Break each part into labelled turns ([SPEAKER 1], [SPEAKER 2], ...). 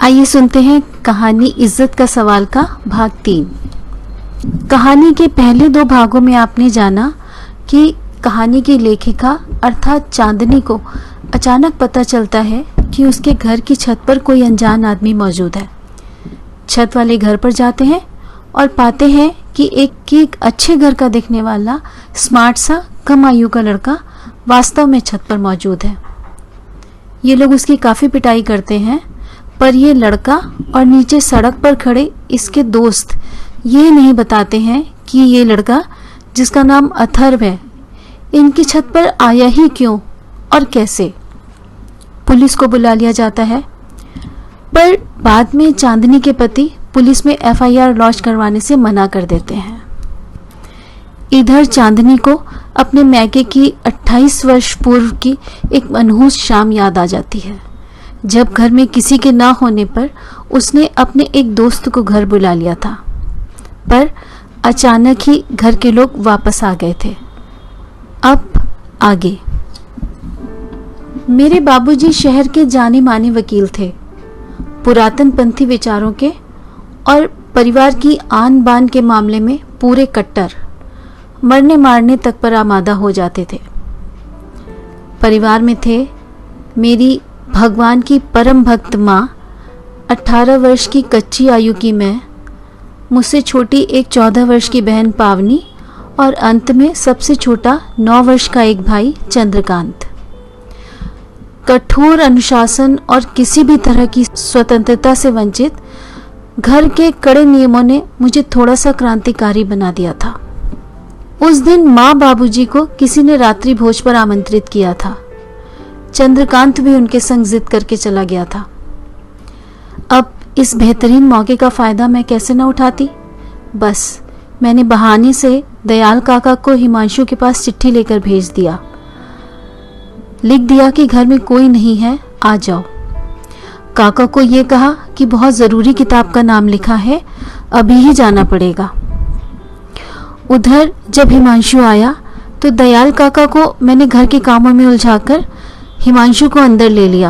[SPEAKER 1] आइए सुनते हैं कहानी इज्जत का सवाल का भाग 3। कहानी के पहले 2 भागों में आपने जाना कि कहानी की लेखिका अर्थात चांदनी को अचानक पता चलता है कि उसके घर की छत पर कोई अनजान आदमी मौजूद है। छत वाले घर पर जाते हैं और पाते हैं कि एक अच्छे घर का दिखने वाला स्मार्ट सा कम आयु का लड़का वास्तव में छत पर मौजूद है। ये लोग उसकी काफ़ी पिटाई करते हैं, पर ये लड़का और नीचे सड़क पर खड़े इसके दोस्त ये नहीं बताते हैं कि ये लड़का जिसका नाम अथर्व है इनकी छत पर आया ही क्यों और कैसे। पुलिस को बुला लिया जाता है, पर बाद में चांदनी के पति पुलिस में FIR लॉन्च करवाने से मना कर देते हैं। इधर चांदनी को अपने मैके की 28 वर्ष पूर्व की एक मनहूस शाम याद आ जाती है, जब घर में किसी के ना होने पर उसने अपने एक दोस्त को घर बुला लिया था, पर अचानक ही घर के लोग वापस आ गए थे। अब आगे। मेरे बाबूजी शहर के जाने माने वकील थे, पुरातन पंथी विचारों के और परिवार की आन बान के मामले में पूरे कट्टर, मरने मारने तक पर आमादा हो जाते थे। परिवार में थे मेरी भगवान की परम भक्त माँ, 18 वर्ष की कच्ची आयु की मैं, मुझसे छोटी एक 14 वर्ष की बहन पावनी और अंत में सबसे छोटा 9 वर्ष का एक भाई चंद्रकांत। कठोर अनुशासन और किसी भी तरह की स्वतंत्रता से वंचित घर के कड़े नियमों ने मुझे थोड़ा सा क्रांतिकारी बना दिया था। उस दिन माँ बाबूजी को किसी ने रात्रि भोज पर आमंत्रित किया था। चंद्रकांत भी उनके संग जिद करके चला गया था। अब इस बेहतरीन मौके का फायदा मैं कैसे न उठाती। बस मैंने बहाने से दयाल काका को हिमांशु के पास चिट्ठी लेकर भेज दिया। लिख दिया कि घर में कोई नहीं है, आ जाओ। काका को ये कहा कि बहुत ज़रूरी किताब का नाम लिखा है, अभी ही जाना पड़ेगा। उधर जब हिमांशु आया तो दयाल काका को मैंने घर के कामों में उलझाकर हिमांशु को अंदर ले लिया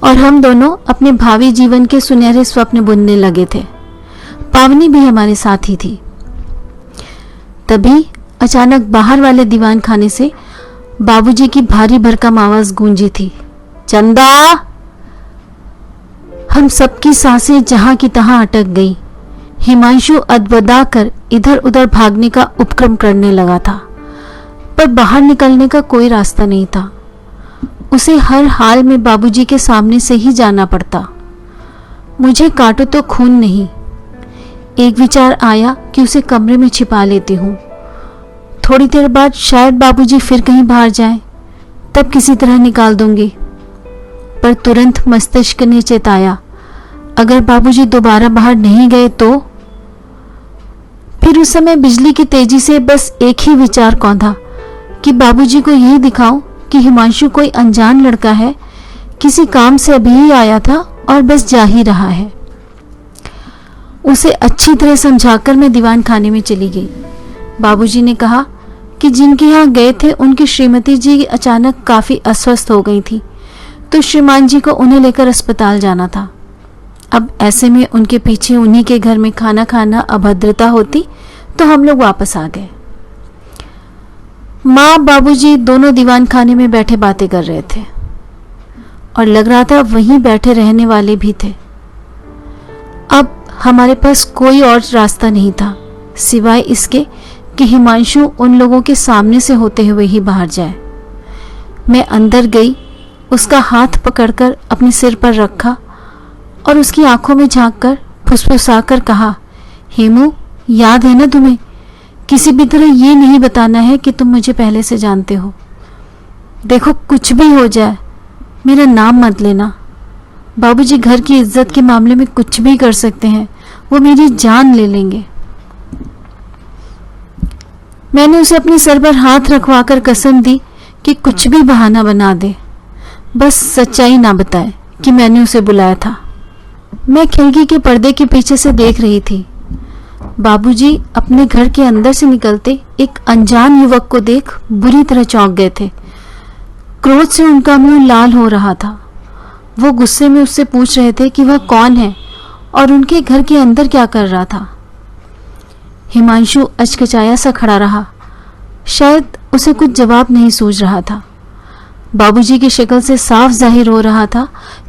[SPEAKER 1] और हम दोनों अपने भावी जीवन के सुनहरे स्वप्न बुनने लगे थे। पावनी भी हमारे साथ ही थी। तभी अचानक बाहर वाले दीवान खाने से बाबूजी की भारी भरकम आवाज गूंजी थी, चंदा। हम सबकी सांसें जहां की तहां अटक गई। हिमांशु अदबदा कर इधर उधर भागने का उपक्रम करने लगा था, पर बाहर निकलने का कोई रास्ता नहीं था। उसे हर हाल में बाबूजी के सामने से ही जाना पड़ता। मुझे काटो तो खून नहीं। एक विचार आया कि उसे कमरे में छिपा लेती हूँ। थोड़ी देर बाद शायद बाबूजी फिर कहीं बाहर जाएं, तब किसी तरह निकाल दूंगी। पर तुरंत मस्तिष्क ने चेताया, अगर बाबूजी दोबारा बाहर नहीं गए तो। फिर उस समय बिजली की तेजी से बस एक ही विचार कौंधा कि बाबूजी को यही दिखाऊं कि हिमांशु कोई अनजान लड़का है, किसी काम से अभी ही आया था और बस जा ही रहा है। उसे अच्छी तरह समझाकर मैं दीवान खाने में चली गई। बाबूजी ने कहा कि जिनके यहाँ गए थे उनकी श्रीमती जी अचानक काफ़ी अस्वस्थ हो गई थी, तो श्रीमान जी को उन्हें लेकर अस्पताल जाना था। अब ऐसे में उनके पीछे उन्हीं के घर में खाना खाना अभद्रता होती, तो हम लोग वापस आ गए। माँ बाबूजी दोनों दीवान खाने में बैठे बातें कर रहे थे और लग रहा था वहीं बैठे रहने वाले भी थे। अब हमारे पास कोई और रास्ता नहीं था सिवाय इसके कि हिमांशु उन लोगों के सामने से होते हुए ही बाहर जाए। मैं अंदर गई, उसका हाथ पकड़कर अपने सिर पर रखा और उसकी आंखों में झांककर फुसफुसाकर कहा, हेमू, याद है ना तुम्हें? किसी भी तरह ये नहीं बताना है कि तुम मुझे पहले से जानते हो। देखो, कुछ भी हो जाए मेरा नाम मत लेना। बाबूजी घर की इज्जत के मामले में कुछ भी कर सकते हैं, वो मेरी जान ले लेंगे। मैंने उसे अपने सर पर हाथ रखवाकर कसम दी कि कुछ भी बहाना बना दे, बस सच्चाई ना बताए कि मैंने उसे बुलाया था। मैं खिड़की के पर्दे के पीछे से देख रही थी। बाबूजी अपने घर के अंदर से निकलते एक अनजान युवक को देख बुरी तरह चौंक गए थे। क्रोध से उनका मुंह लाल हो रहा था वो गुस्से में उससे पूछ रहे थे कि वह कौन है और उनके घर के अंदर क्या कर रहा था। हिमांशु अचकचाया सा खड़ा रहा, शायद उसे कुछ जवाब नहीं सूझ रहा था। बाबूजी की शक्ल से साफ जाहिर हो रहा था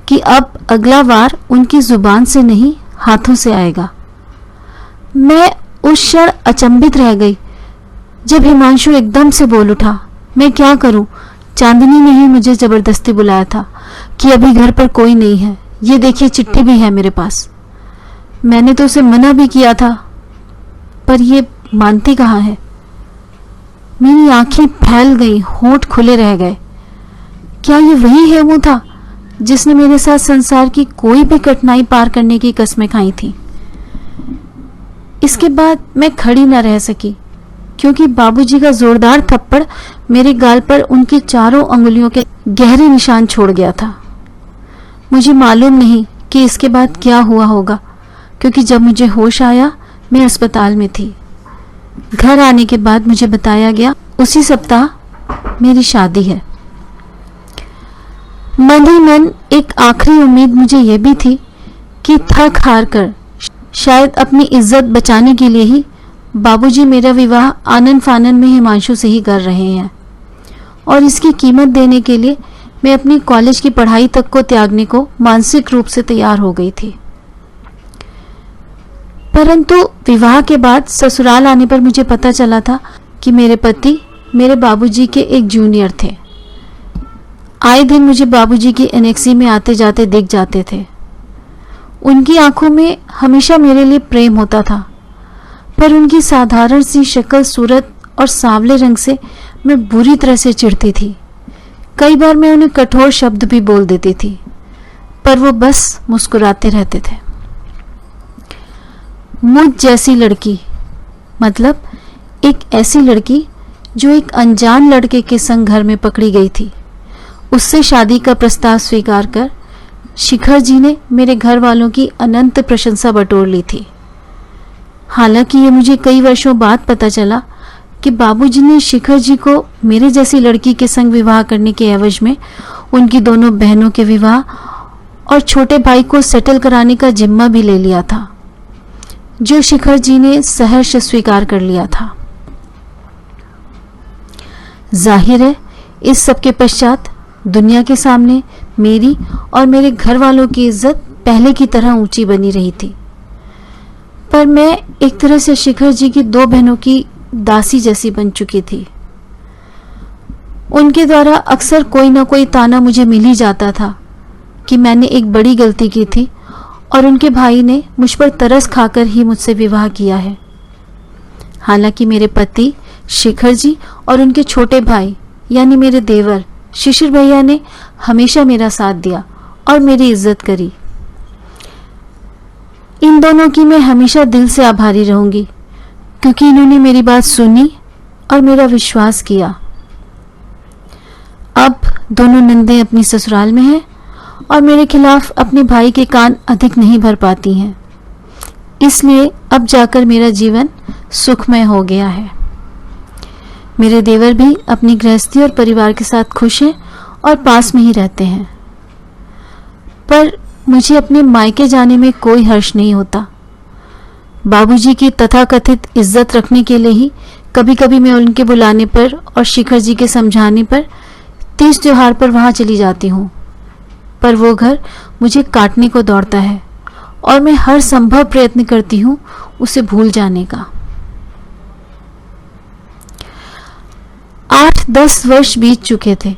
[SPEAKER 1] कि अब अगला वार उनकी जुबान से नहीं हाथों से आएगा। मैं उस क्षण अचंभित रह गई जब हिमांशु एकदम से बोल उठा, मैं क्या करूं? चांदनी ने ही मुझे जबरदस्ती बुलाया था कि अभी घर पर कोई नहीं है, ये देखिए चिट्ठी भी है मेरे पास। मैंने तो उसे मना भी किया था, पर ये मानती कहाँ है। मेरी आंखें फैल गई, होंठ खुले रह गए। क्या ये वही है वो था जिसने मेरे साथ संसार की कोई भी कठिनाई पार करने की कस्में खाई थी? इसके बाद मैं खड़ी न रह सकी, क्योंकि बाबूजी का जोरदार थप्पड़ मेरे गाल पर उनकी चारों अंगुलियों के गहरे निशान छोड़ गया था। मुझे मालूम नहीं कि इसके बाद क्या हुआ होगा, क्योंकि जब मुझे होश आया मैं अस्पताल में थी। घर आने के बाद मुझे बताया गया उसी सप्ताह मेरी शादी है। मन ही मन एक आखिरी उम्मीद मुझे यह भी थी कि थक हार कर, शायद अपनी इज्जत बचाने के लिए ही बाबूजी मेरा विवाह आनन फानन में हिमांशु से ही कर रहे हैं, और इसकी कीमत देने के लिए मैं अपनी कॉलेज की पढ़ाई तक को त्यागने को मानसिक रूप से तैयार हो गई थी। परंतु विवाह के बाद ससुराल आने पर मुझे पता चला था कि मेरे पति मेरे बाबूजी के एक जूनियर थे। आए दिन मुझे बाबूजी की एनेक्सी में आते जाते दिख जाते थे। उनकी आंखों में हमेशा मेरे लिए प्रेम होता था, पर उनकी साधारण सी शक्ल सूरत और सांवले रंग से मैं बुरी तरह से चिढ़ती थी। कई बार मैं उन्हें कठोर शब्द भी बोल देती थी, पर वो बस मुस्कुराते रहते थे। मुझ जैसी लड़की, मतलब एक ऐसी लड़की जो एक अनजान लड़के के संग घर में पकड़ी गई थी, उससे शादी का प्रस्ताव स्वीकार कर शिखर जी ने मेरे घर वालों की अनंत प्रशंसा बटोर ली थी। हालांकि ये मुझे कई वर्षों बाद पता चला कि बाबूजी ने शिखर जी को मेरे जैसी लड़की के संग विवाह करने के एवज में उनकी दोनों बहनों के विवाह और छोटे भाई को सेटल कराने का जिम्मा भी ले लिया था, जो शिखर जी ने सहर्ष स्वीकार कर लिया था। जाहिर है इस सब के पश्चात दुनिया के सामने मेरी और मेरे घर वालों की इज्जत पहले की तरह ऊंची बनी रही थी, पर मैं एक तरह से शिखर जी की दो बहनों की दासी जैसी बन चुकी थी। उनके द्वारा अक्सर कोई ना कोई ताना मुझे मिल ही जाता था कि मैंने एक बड़ी गलती की थी और उनके भाई ने मुझ पर तरस खाकर ही मुझसे विवाह किया है। हालांकि मेरे पति शिखर जी और उनके छोटे भाई यानी मेरे देवर शिशिर भैया ने हमेशा मेरा साथ दिया और मेरी इज्जत करी। इन दोनों की मैं हमेशा दिल से आभारी रहूंगी, क्योंकि इन्होंने मेरी बात सुनी और मेरा विश्वास किया। अब दोनों नंदें अपनी ससुराल में हैं और मेरे खिलाफ अपने भाई के कान अधिक नहीं भर पाती हैं, इसलिए अब जाकर मेरा जीवन सुखमय हो गया है। मेरे देवर भी अपनी गृहस्थी और परिवार के साथ खुश हैं और पास में ही रहते हैं, पर मुझे अपने मायके जाने में कोई हर्ष नहीं होता। बाबूजी की तथाकथित इज्जत रखने के लिए ही कभी कभी मैं उनके बुलाने पर और शिखर जी के समझाने पर तीज त्योहार पर वहां चली जाती हूँ, पर वो घर मुझे काटने को दौड़ता है और मैं हर संभव प्रयत्न करती हूँ उसे भूल जाने का। 8-10 वर्ष बीत चुके थे।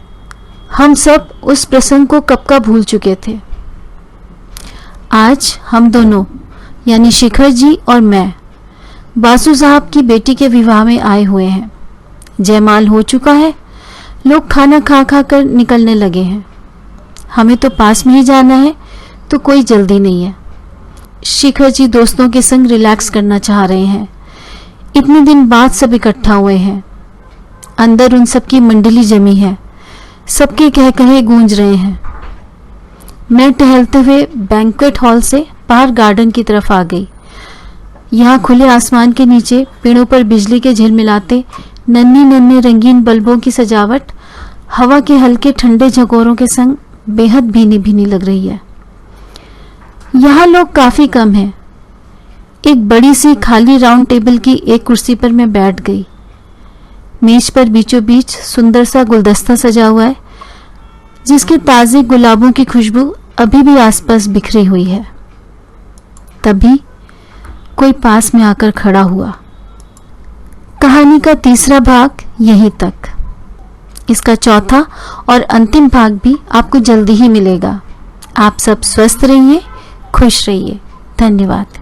[SPEAKER 1] हम सब उस प्रसंग को कब का भूल चुके थे। आज हम दोनों यानी शिखर जी और मैं बासु साहब की बेटी के विवाह में आए हुए हैं। जयमाल हो चुका है, लोग खाना खा खा कर निकलने लगे हैं। हमें तो पास में ही जाना है, तो कोई जल्दी नहीं है। शिखर जी दोस्तों के संग रिलैक्स करना चाह रहे हैं। इतने दिन बाद सब इकट्ठा हुए हैं। अंदर उन सबकी मंडली जमी है, सबके कह कहे गूंज रहे हैं। मैं टहलते हुए बैंक्वेट हॉल से बाहर गार्डन की तरफ आ गई। यहाँ खुले आसमान के नीचे पेड़ों पर बिजली के झिलमिलाते नन्हे नन्हे रंगीन बल्बों की सजावट हवा के हल्के ठंडे झकोरों के संग बेहद भीनी भीनी लग रही है। यहाँ लोग काफ़ी कम हैं। एक बड़ी सी खाली राउंड टेबल की एक कुर्सी पर मैं बैठ गई। मेज पर बीचों बीच सुंदर सा गुलदस्ता सजा हुआ है, जिसके ताज़े गुलाबों की खुशबू अभी भी आसपास बिखरी हुई है। तभी कोई पास में आकर खड़ा हुआ। कहानी का तीसरा भाग यहीं तक। इसका चौथा और अंतिम भाग भी आपको जल्दी ही मिलेगा। आप सब स्वस्थ रहिए, खुश रहिए। धन्यवाद।